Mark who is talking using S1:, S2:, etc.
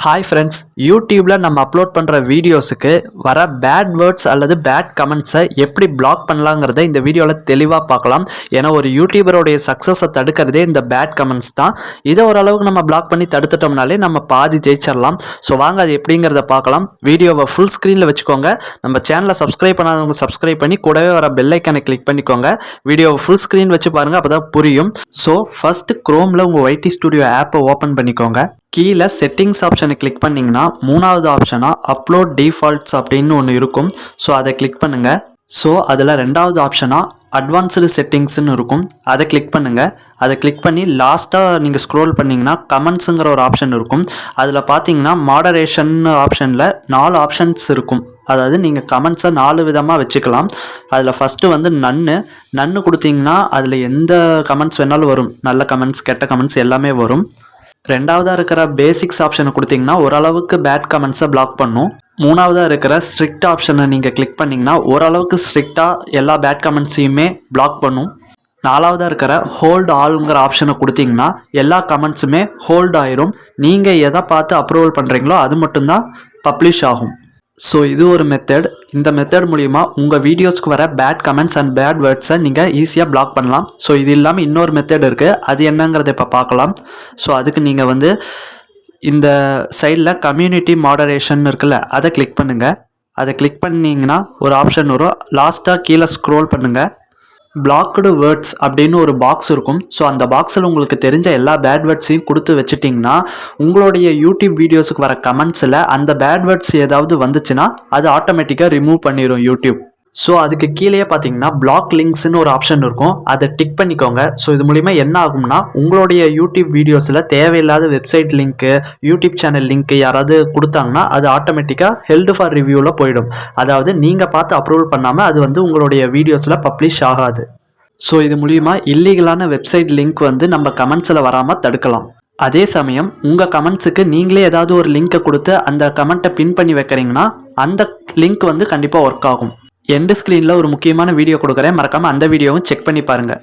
S1: Hi friends, யூடியூப்பில் நம்ம upload பண்ணுற வீடியோஸுக்கு வர பேட் வேர்ட்ஸ் அல்லது பேட் கமெண்ட்ஸை எப்படி பிளாக் பண்ணலாங்கிறத இந்த வீடியோவில் தெளிவாக பார்க்கலாம். ஏன்னா ஒரு யூடியூபருடைய சக்ஸஸை தடுக்கிறதே இந்த பேட் கமெண்ட்ஸ் தான். இதை ஓரளவுக்கு நம்ம பிளாக் பண்ணி தடுத்துட்டோம்னாலே நம்ம பாதி ஜெயிச்சிடலாம். ஸோ வாங்க அது எப்படிங்கிறத பார்க்கலாம். வீடியோவை ஃபுல் ஸ்க்ரீனில் வச்சுக்கோங்க. நம்ம சேனலை சப்ஸ்கிரைப் பண்ணாதவங்க சப்ஸ்கிரைப் பண்ணி கூடவே வர பெல் ஐக்கானை கிளிக் பண்ணிக்கோங்க. வீடியோவை ஃபுல் ஸ்க்ரீன் வச்சு பாருங்கள், அப்போ தான் புரியும். ஸோ ஃபஸ்ட்டு க்ரோமில் உங்கள் YT ஸ்டுடியோ ஆப்பை ஓப்பன் பண்ணிக்கோங்க. கீழே செட்டிங்ஸ் ஆப்ஷனை கிளிக் பண்ணிங்கன்னா மூணாவது ஆப்ஷனாக அப்லோட் டிஃபால்ட்ஸ் அப்படின்னு ஒன்று இருக்கும். ஸோ அதை கிளிக் பண்ணுங்கள். ஸோ அதில் ரெண்டாவது ஆப்ஷனாக அட்வான்ஸ்டு செட்டிங்ஸ்னு இருக்கும். அதை கிளிக் பண்ணுங்கள். அதை கிளிக் பண்ணி லாஸ்ட்டாக நீங்கள் ஸ்க்ரோல் பண்ணிங்கன்னா கமெண்ட்ஸுங்கிற ஒரு ஆப்ஷன் இருக்கும். அதில் பார்த்தீங்கன்னா மாடரேஷன் ஆப்ஷனில் 4 ஆப்ஷன்ஸ் இருக்கும். அதாவது நீங்கள் கமெண்ட்ஸை 4 விதமாக வச்சுக்கலாம். அதில் ஃபஸ்ட்டு வந்து நன்னு கொடுத்தீங்கன்னா அதில் எந்த கமெண்ட்ஸ் வேணாலும் வரும். நல்ல கமெண்ட்ஸ், கெட்ட கமெண்ட்ஸ் எல்லாமே வரும். ரெண்டாவதாக இருக்கிற பேசிக்ஸ் ஆப்ஷனை கொடுத்தீங்கன்னா ஓரளவுக்கு பேட் கமெண்ட்ஸை பிளாக் பண்ணும். மூணாவதாக இருக்கிற ஸ்ட்ரிக்ட் ஆப்ஷனை நீங்கள் கிளிக் பண்ணிங்கன்னா ஓரளவுக்கு ஸ்ட்ரிக்டாக எல்லா பேட் கமெண்ட்ஸையுமே பிளாக் பண்ணும். நாலாவதாக இருக்கிற ஹோல்டு ஆல்ங்கிற ஆப்ஷனை கொடுத்தீங்கன்னா எல்லா கமெண்ட்ஸுமே ஹோல்டு ஆயிரும். நீங்கள் எதை பார்த்து அப்ரூவல் பண்ணுறீங்களோ அது மட்டும்தான் பப்ளிஷ் ஆகும். ஸோ இது ஒரு மெத்தட். இந்த மெத்தட் மூலிமா உங்கள் வீடியோஸ்க்கு வர பேட் கமெண்ட்ஸ் அண்ட் பேட் வேர்ட்ஸை நீங்கள் ஈஸியாக பிளாக் பண்ணலாம். ஸோ இது இல்லாமல் இன்னொரு மெத்தட் இருக்குது. அது என்னங்கிறத இப்போ பார்க்கலாம். ஸோ அதுக்கு நீங்கள் வந்து இந்த சைடில் கம்யூனிட்டி மாடரேஷன் இருக்குல்ல, அதை கிளிக் பண்ணுங்கள். அதை கிளிக் பண்ணிங்கன்னா ஒரு ஆப்ஷன் வரும். லாஸ்ட்டாக கீழே ஸ்க்ரோல் பண்ணுங்கள். பிளாக்டு வேர்ட்ஸ் அப்படின்னு ஒரு பாக்ஸ் இருக்கும். ஸோ அந்த பாக்ஸில் உங்களுக்கு தெரிஞ்ச எல்லா பேட் வேர்ட்ஸையும் கொடுத்து வச்சுட்டிங்கன்னா உங்களுடைய யூடியூப் வீடியோஸுக்கு வர கமெண்ட்ஸில் அந்த பேட் வேர்ட்ஸ் ஏதாவது வந்துச்சுன்னா அது ஆட்டோமேட்டிக்காக ரிமூவ் பண்ணிடும் யூடியூப். ஸோ அதுக்கு கீழே பார்த்தீங்கன்னா பிளாக் லிங்க்ஸ்னு ஒரு ஆப்ஷன் இருக்கும். அதை டிக் பண்ணிக்கோங்க. ஸோ இது மூலிமா என்ன ஆகும்னா உங்களுடைய யூடியூப் வீடியோஸில் தேவையில்லாத website link, YouTube channel link யாராவது கொடுத்தாங்கன்னா அது ஆட்டோமேட்டிக்காக ஹெல்டு ஃபார் ரிவ்யூவில் போயிடும். அதாவது நீங்கள் பார்த்து அப்ரூவல் பண்ணாமல் அது வந்து உங்களுடைய வீடியோஸில் பப்ளிஷ் ஆகாது. ஸோ இது மூலிமா இல்லீகலான வெப்சைட் லிங்க் வந்து நம்ம கமெண்ட்ஸில் வராமல் தடுக்கலாம். அதே சமயம் உங்கள் கமெண்ட்ஸுக்கு நீங்களே ஏதாவது ஒரு லிங்க்கை கொடுத்து அந்த கமெண்ட்டை பின் பண்ணி வைக்கிறீங்கன்னா அந்த லிங்க் வந்து கண்டிப்பாக ஒர்க் ஆகும். எண்டு ஸ்க்ரீனில் ஒரு முக்கியமான வீடியோ கொடுக்குறேன், மறக்காமல் அந்த வீடியோவும் செக் பண்ணி பாருங்கள்.